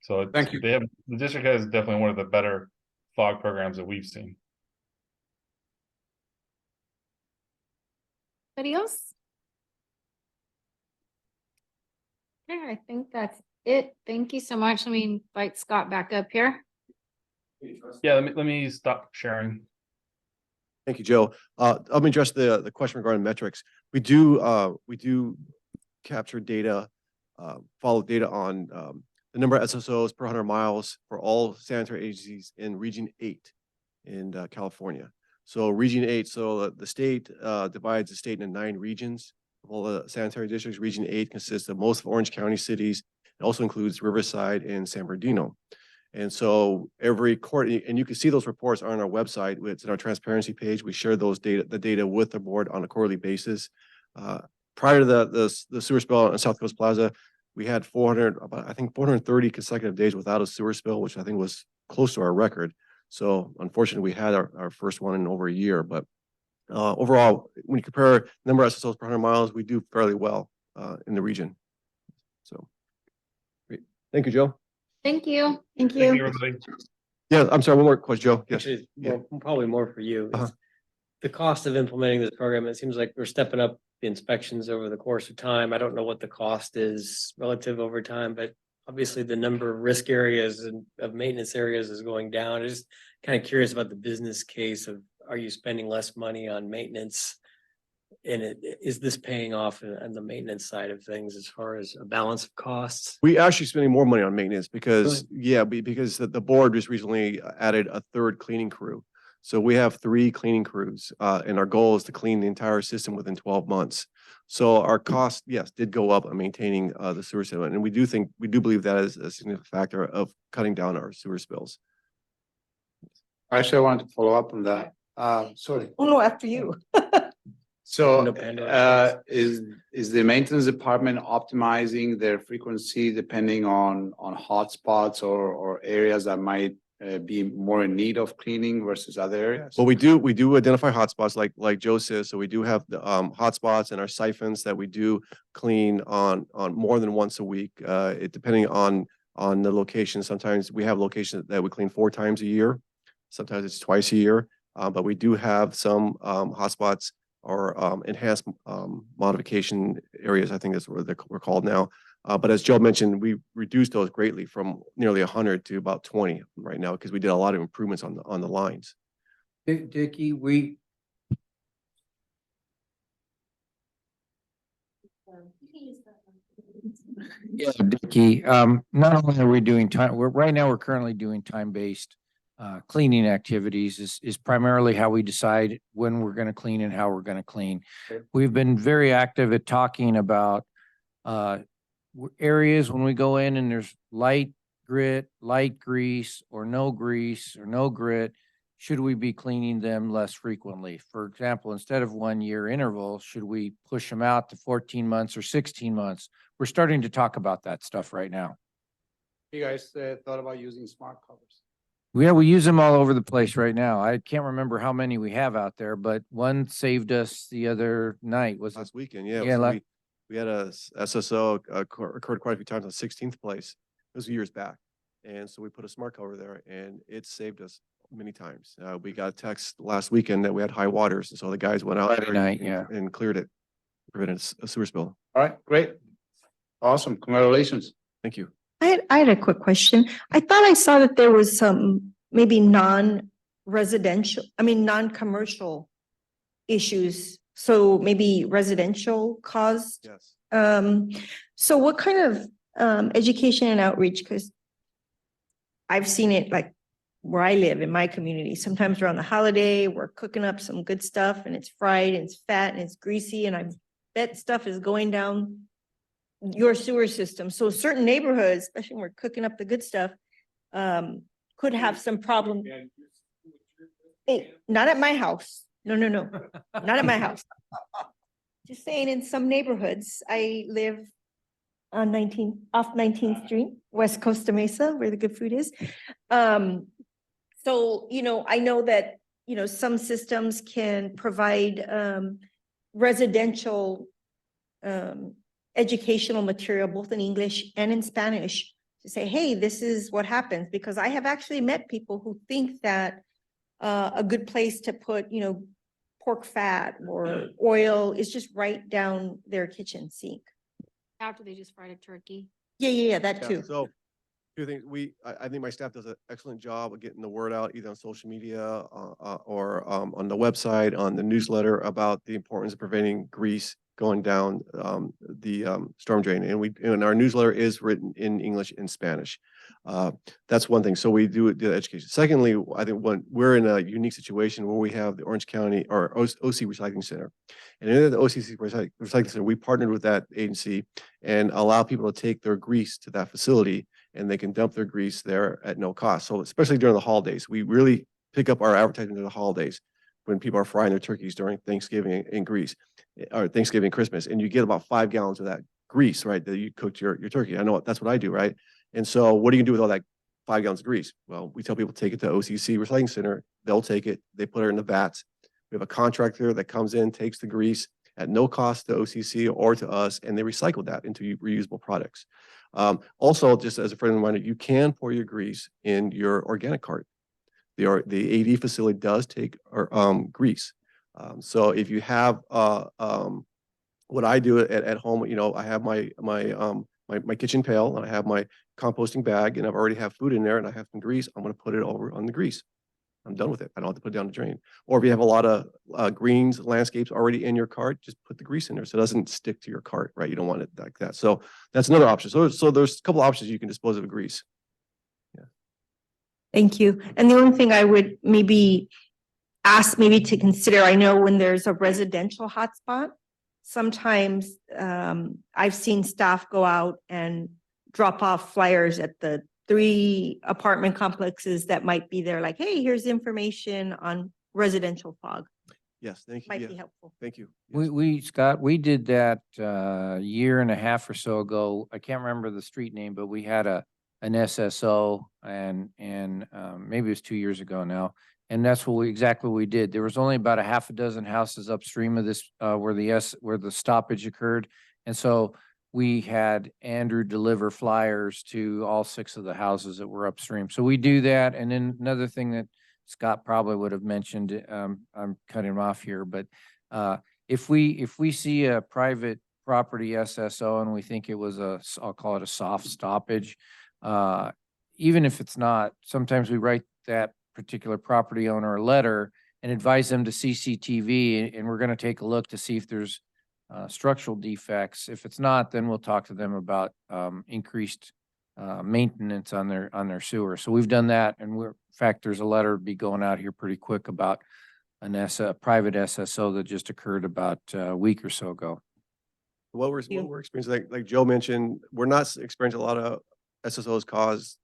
So Thank you. the district has definitely one of the better fog programs that we've seen. Anybody else? Okay, I think that's it. Thank you so much. Let me invite Scott back up here. Yeah, let me stop sharing. Thank you, Joe. Let me address the question regarding metrics. We do capture data, follow data on the number of SSOs per 100 miles for all sanitary agencies in Region 8 in California. So Region 8, so the state divides the state into 9 regions. All the sanitary districts. Region 8 consists of most of Orange County cities. It also includes Riverside and San Bernardino. And so every quarter, and you can see those reports on our website. It's in our transparency page. We share the data with the board on a quarterly basis. Prior to the sewer spill on South Coast Plaza, we had 430 consecutive days without a sewer spill, which I think was close to our record. So unfortunately, we had our first one in over a year. But overall, when you compare number of SSOs per 100 miles, we do fairly well in the region. So great. Thank you, Joe. Thank you. Thank Thank you, you. everybody. Yeah, I'm sorry, one more question, Joe. Yes. Actually, Yeah. probably more for you. Uh-huh. Is the cost of implementing this program, it seems like we're stepping up the inspections over the course of time. I don't know what the cost is relative over time, but obviously the number of risk areas and of maintenance areas is going down. I'm just kind of curious about the business case of, are you spending less money on maintenance? And is this paying off on the maintenance side of things as far as a balance of costs? We actually spending more money on maintenance because, because the board just recently added a 3rd cleaning crew. So we have 3 cleaning crews, and our goal is to clean the entire system within 12 months. So our cost, yes, did go up on maintaining the sewer system, and we do believe that is a significant factor of cutting down our sewer spills. Actually, I wanted to follow up on that. Sorry. Oh, no, after you. So, Independent. is the maintenance department optimizing their frequency depending on hotspots or areas that might be more in need of cleaning versus other areas? Well, we do identify hotspots like Joe says. So we do have the hotspots and our siphons that we do clean on more than once a week. It depending on the location. Sometimes we have locations that we clean 4 times a year. Sometimes it's twice a year. But we do have some hotspots or enhanced modification areas. I think that's what we're called now. But as Joe mentioned, we reduced those greatly from nearly 100 to about 20 right now because we did a lot of improvements on the lines. Dickie, Yeah, Dickie, not only are we doing right now we're currently doing time-based cleaning activities is primarily how we decide when we're going to clean and how we're going to clean. We've been very active at talking about areas when we go in and there's light grit, light grease, or no grit. Should we be cleaning them less frequently? For example, instead of 1-year intervals, should we push them out to 14 months or 16 months? We're starting to talk about that stuff right now. You guys thought about using smart covers? Yeah, we use them all over the place right now. I can't remember how many we have out there, but one saved us the other night. Was it? Last weekend, yeah. Yeah, So we had a SSO occurred quite a few times on 16th place. It was years back. And so we put a smart cover there and it saved us many times. We got a text last weekend that we had high waters. And so the guys went out Friday night, yeah. and cleared it, prevented a sewer spill. All right, great. Awesome. Congratulations. Thank you. I had a quick question. I thought I saw that there was some maybe non-commercial issues. So maybe residential caused. Yes. So what kind of education and outreach? Because I've seen it like where I live in my community. Sometimes around the holiday, we're cooking up some good stuff and it's fried and it's fat and it's greasy and I bet stuff is going down your sewer system. So certain neighborhoods, especially when we're cooking up the good stuff, could have some problem. Hey, not at my house. No, no, no, not at my house. Just saying, in some neighborhoods, I live on 19th Street, West Costa Mesa, where the good food is. So, I know that, some systems can provide, residential, educational material, both in English and in Spanish, to say, hey, this is what happens, because I have actually met people who think that a good place to put, pork fat or oil is just right down their kitchen sink. After they just fried a turkey. Yeah, that Yeah, too. so two things, I think my staff does an excellent job of getting the word out, either on social media, or, on the website, on the newsletter, about the importance of preventing grease going down, the, storm drain. And our newsletter is written in English and Spanish. That's one thing. So we do the education. Secondly, I think we're in a unique situation where we have the Orange County or OC Recycling Center. And in the OCC Recycling Center, we partnered with that agency and allow people to take their grease to that facility, and they can dump their grease there at no cost. So especially during the holidays, we really pick up our advertising during the holidays when people are frying their turkeys during Thanksgiving and Greece, or Thanksgiving and Christmas, and you get about 5 gallons of that grease, right, that you cooked your turkey. I know that's what I do, right? And so what are you gonna do with all that 5 gallons of grease? Well, we tell people take it to OCC Recycling Center. They'll take it. They put it in the vats. We have a contractor that comes in, takes the grease at no cost to OCC or to us, and they recycle that into reusable products. Also, just as a friendly reminder, you can pour your grease in your organic cart. The AD facility does take grease. So if you have what I do at home, I have my kitchen pail, and I have my composting bag, and I've already have food in there, and I have some grease. I'm going to put it over on the grease. I'm done with it. I don't have to put it down the drain. Or if you have a lot of greens, landscapes already in your cart, just put the grease in there so it doesn't stick to your cart, right? You don't want it like that. So that's another option. So there's a couple options you can dispose of grease. Thank you. And the only thing I would maybe ask to consider, I know when there's a residential hotspot, sometimes I've seen staff go out and drop off flyers at the 3 apartment complexes that might be there, like, hey, here's information on residential fog. Yes, thank you. Might Yeah, be helpful. thank you. Scott, we did that year and a half or so ago. I can't remember the street name, but we had an SSO, and maybe it was 2 years ago now. And that's exactly what we did. There was only about a half a dozen houses upstream of this where the stoppage occurred. And so we had Andrew deliver flyers to all 6 of the houses that were upstream. So we do that. And then another thing that Scott probably would have mentioned, I'm cutting him off here, but if we see a private property SSO and we think it was I'll call it a soft stoppage, even if it's not, sometimes we write that particular property owner a letter and advise them to CCTV, and we're going to take a look to see if there's structural defects. If it's not, then we'll talk to them about increased maintenance on their sewer. So we've done that, and in fact, there's a letter be going out here pretty quick about a private SSO that just occurred about a week or so ago. What we're experiencing, like Joe mentioned, we're not experiencing a lot of SSOs caused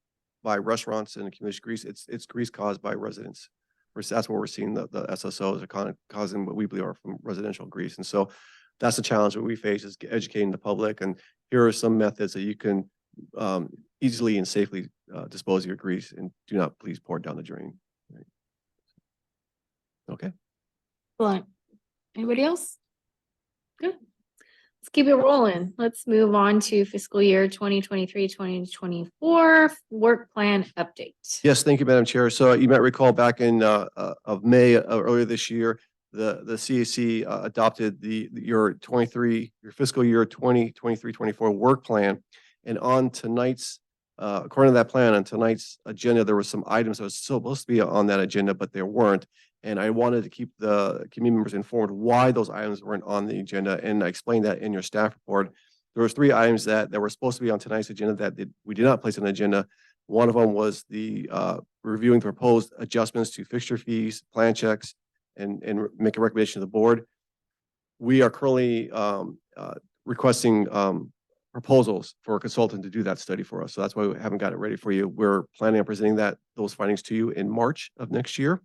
by restaurants and accumulated grease. It's grease caused by residents. That's what we're seeing. The SSOs are kind of causing what we believe are from residential grease. And so that's the challenge that we face, is educating the public. And here are some methods that you can easily and safely dispose of your grease, and do not please pour it down the drain. Right. Okay. Well, anybody else? Good. Let's keep it rolling. Let's move on to fiscal year 2023-2024 work plan update. Yes, thank you, Madam Chair. So you might recall back in of May earlier this year, the CAC adopted your fiscal year 2023-24 work plan. And on tonight's, according to that plan, on tonight's agenda, there were some items that were supposed to be on that agenda, but there weren't. And I wanted to keep the community members informed why those items weren't on the agenda. And I explained that in your staff report. There was 3 items that were supposed to be on tonight's agenda that we did not place on the agenda. One of them was the reviewing the proposed adjustments to fixture fees, plan checks, and make a recommendation to the board. We are currently requesting proposals for a consultant to do that study for us. So that's why we haven't got it ready for you. We're planning on presenting those findings to you in March of next year.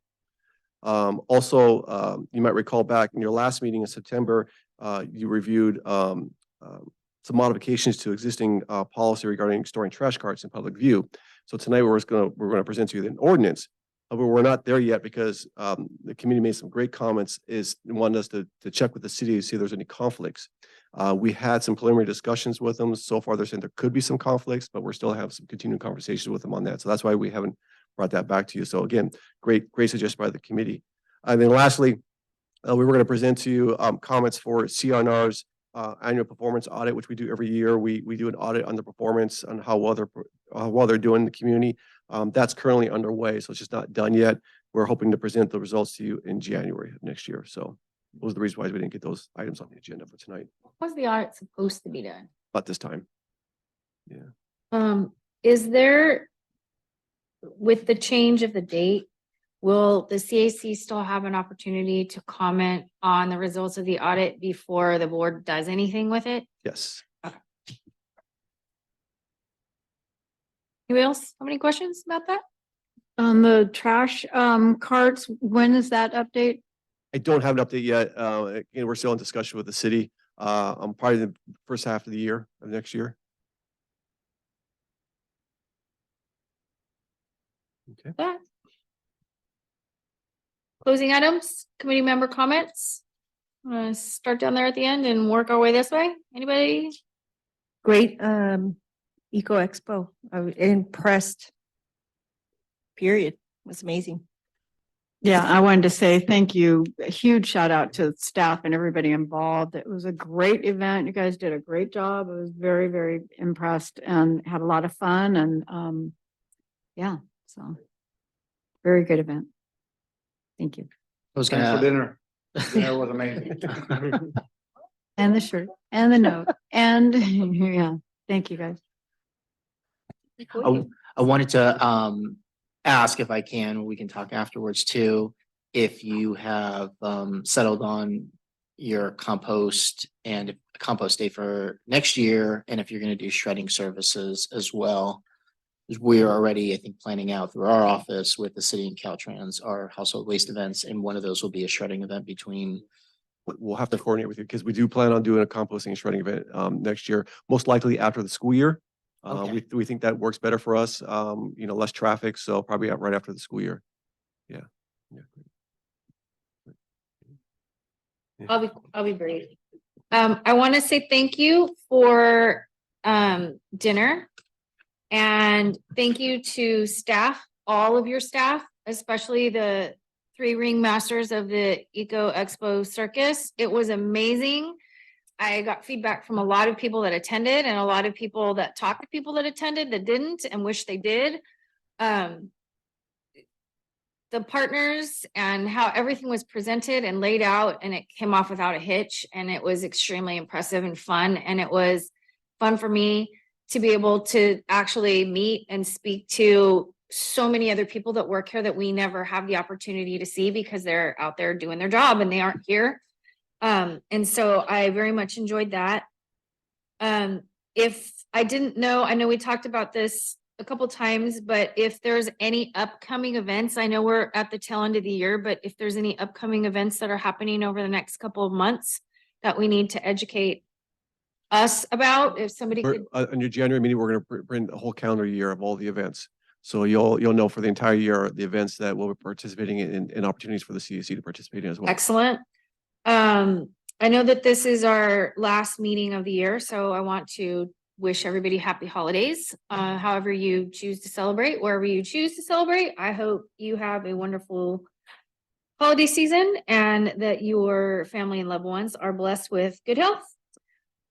Also, you might recall back in your last meeting in September, you reviewed some modifications to existing policy regarding storing trash carts in public view. So tonight we're going to present to you an ordinance. But we're not there yet because the committee made some great comments, wanted us to check with the city to see if there's any conflicts. We had some preliminary discussions with them. So far, they're saying there could be some conflicts, but we're still having some continuing conversations with them on that. So that's why we haven't brought that back to you. So again, great suggestion by the committee. And then lastly, we were going to present to you comments for CRNR's annual performance audit, which we do every year. We do an audit on the performance on how well they're doing in the community. That's currently underway, so it's just not done yet. We're hoping to present the results to you in January of next year. So those are the reasons why we didn't get those items on the agenda for tonight. Was the audit supposed to be done? Not this time. Yeah. Is there, with the change of the date, will the CAC still have an opportunity to comment on the results of the audit before the board does anything with it? Yes. Anybody else have any questions about that? On the trash carts, when is that update? I don't have an update yet. Again, we're still in discussion with the city. Probably the first half of the year of next year. Okay. That. Closing items, committee member comments. Start down there at the end and work our way this way. Anybody? Great, Eco Expo. I was impressed. Period. It was amazing. Yeah, I wanted to say thank you. A huge shout out to staff and everybody involved. It was a great event. You guys did a great job. I was very, very impressed and had a lot of fun and yeah, so very good event. Thank you. I was gonna. For dinner. Dinner was amazing. And the shirt and the note and yeah, thank you guys. I wanted to ask if I can, we can talk afterwards too, if you have settled on your compost and compost day for next year, and if you're going to do shredding services as well. We're already, I think, planning out through our office with the city and Caltrans, our household waste events, and one of those will be a shredding event between. We'll have to coordinate with you because we do plan on doing a composting and shredding event next year, most likely after the school year. Okay. We think that works better for us, less traffic, so probably right after the school year. Yeah. I'll be brief. I want to say thank you for dinner. And thank you to staff, all of your staff, especially the 3 ringmasters of the Eco Expo Circus. It was amazing. I got feedback from a lot of people that attended and a lot of people that talked to people that attended that didn't and wish they did. The partners and how everything was presented and laid out, and it came off without a hitch, and it was extremely impressive and fun. And it was fun for me to be able to actually meet and speak to so many other people that work here that we never have the opportunity to see because they're out there doing their job and they aren't here. And so I very much enjoyed that. If I didn't know, I know we talked about this a couple times, but if there's any upcoming events, I know we're at the tail end of the year, but if there's any upcoming events that are happening over the next couple of months that we need to educate us about, if somebody could. On your January meeting, we're going to bring the whole calendar year of all the events. So you'll know for the entire year, the events that we'll be participating in and opportunities for the CAC to participate in as well. Excellent. I know that this is our last meeting of the year, so I want to wish everybody happy holidays. However you choose to celebrate, wherever you choose to celebrate, I hope you have a wonderful holiday season and that your family and loved ones are blessed with good health.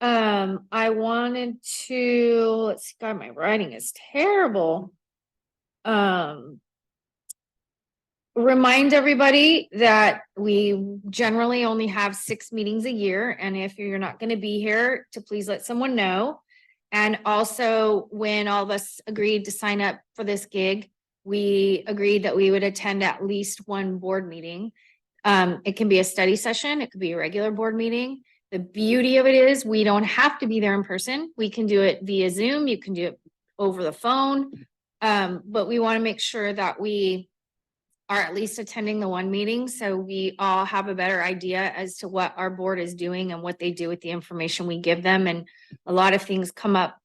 I wanted to, let's see, God, my writing is terrible. Remind everybody that we generally only have 6 meetings a year. And if you're not going to be here, to please let someone know. And also, when all of us agreed to sign up for this gig, we agreed that we would attend at least 1 board meeting. It can be a study session. It could be a regular board meeting. The beauty of it is we don't have to be there in person. We can do it via Zoom. You can do it over the phone. But we want to make sure that we are at least attending the one meeting, so we all have a better idea as to what our board is doing and what they do with the information we give them. And a lot of things come up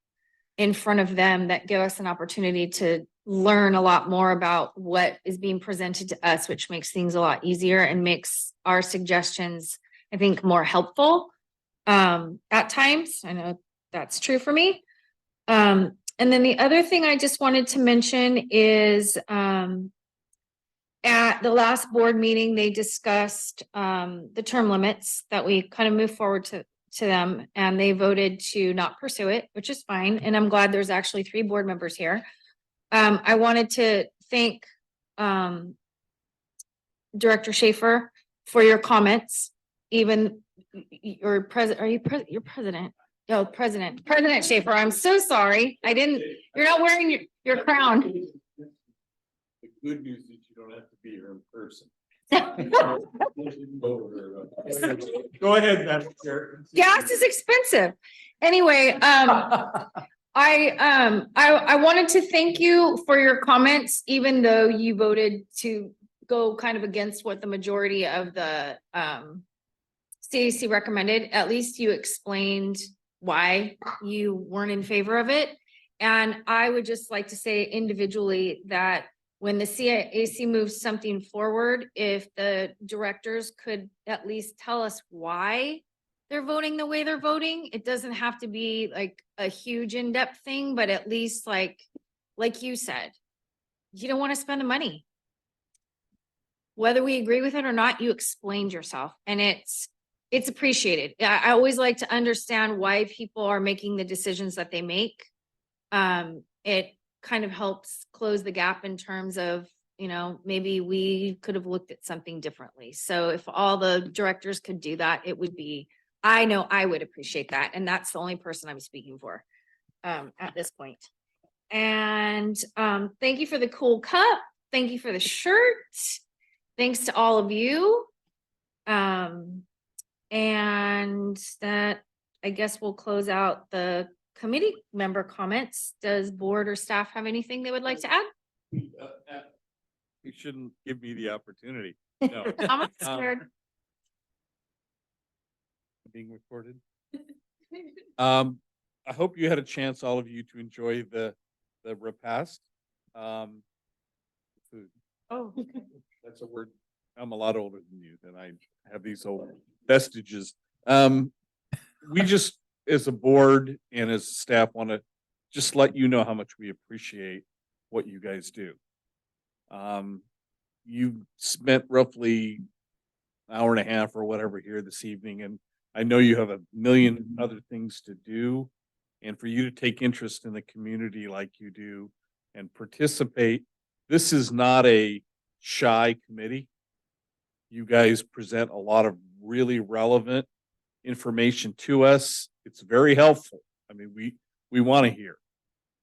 in front of them that give us an opportunity to learn a lot more about what is being presented to us, which makes things a lot easier and makes our suggestions, I think, more helpful. At times, I know that's true for me. And then the other thing I just wanted to mention is, at the last board meeting, they discussed, the term limits that we kind of moved forward to them, and they voted to not pursue it, which is fine. And I'm glad there's actually 3 board members here. I wanted to thank, Director Schaefer for your comments, even your you're president. No, President Schaefer, I'm so sorry. You're not wearing your crown. The good news is you don't have to be here in person. Go ahead, Madam Chair. Gas is expensive. Anyway, I wanted to thank you for your comments, even though you voted to go kind of against what the majority of the CAC recommended. At least you explained why you weren't in favor of it. And I would just like to say individually that when the CAC moves something forward, if the directors could at least tell us why they're voting the way they're voting, it doesn't have to be like a huge in-depth thing, but at least like you said, you don't want to spend the money. Whether we agree with it or not, you explained yourself, and it's appreciated. I always like to understand why people are making the decisions that they make. It kind of helps close the gap in terms of, maybe we could have looked at something differently. So if all the directors could do that, it would be, I know I would appreciate that. And that's the only person I'm speaking for at this point. And thank you for the cool cup. Thank you for the shirt. Thanks to all of you. And that, I guess we'll close out the committee member comments. Does board or staff have anything they would like to add? You shouldn't give me the opportunity. No. I'm scared. Being recorded. I hope you had a chance, all of you, to enjoy the repast. Food. Oh, That's a word. I'm a lot older than you, and I have these old vestiges. We just, as a board and as staff, want to just let you know how much we appreciate what you guys do. You spent roughly an hour and a half or whatever here this evening, and I know you have a million other things to do. And for you to take interest in the community like you do and participate, this is not a shy committee. You guys present a lot of really relevant information to us. It's very helpful. I mean, we want to hear.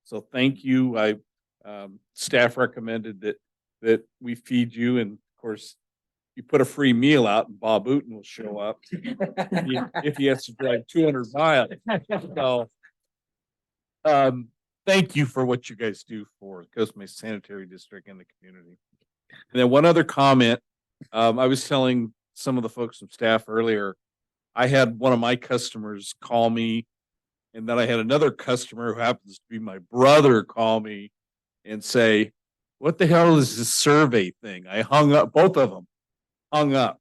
So thank you. Staff recommended that we feed you, and of course, you put a free meal out and Bob Ooten will show up if he has to drive 200 miles. So, thank you for what you guys do for Costa Mesa Sanitary District and the community. And then one other comment, I was telling some of the folks from staff earlier, I had one of my customers call me, and then I had another customer who happens to be my brother call me and say, what the hell is this survey thing? I hung up, both of them hung up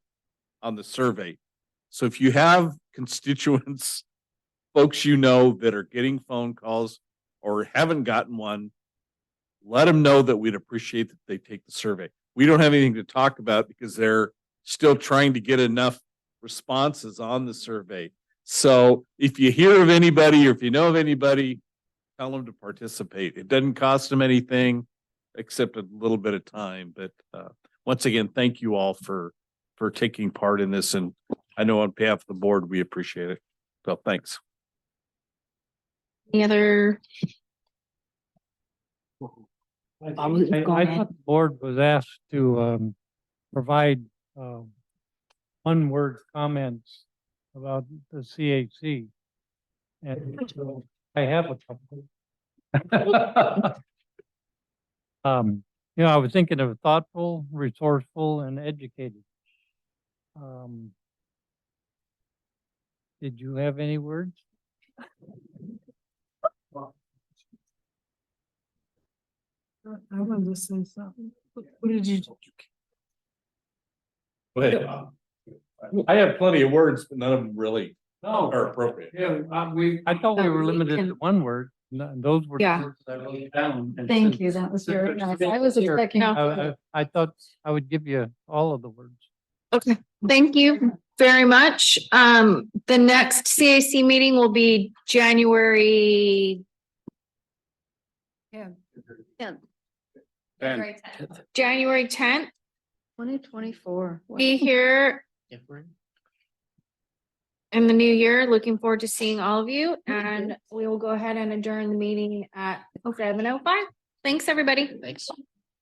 on the survey. So if you have constituents, folks that are getting phone calls or haven't gotten one, let them know that we'd appreciate that they take the survey. We don't have anything to talk about because they're still trying to get enough responses on the survey. So if you hear of anybody or if you know of anybody, tell them to participate. It doesn't cost them anything except a little bit of time. But once again, thank you all for taking part in this. And I know on behalf of the board, we appreciate it. So thanks. any other? I thought the board was asked to provide one-word comments about the CAC. And so I have a couple. You know, I was thinking of thoughtful, resourceful, and educated. Did you have any words? I wanted to say something. What did you? I have plenty of words, but none of them really No. are appropriate. Yeah, I thought we were limited to one word. And those were the Yeah. words I wrote down. And Thank since- you. That was since very there's nice. been I was here, expecting. I thought I would give you all of the words. Okay, thank you very much. The next CAC meeting will be January January 10th. 2024. Be here in the new year. Looking forward to seeing all of you, and we will go ahead and adjourn the meeting at 7:05. Thanks, everybody. Thanks.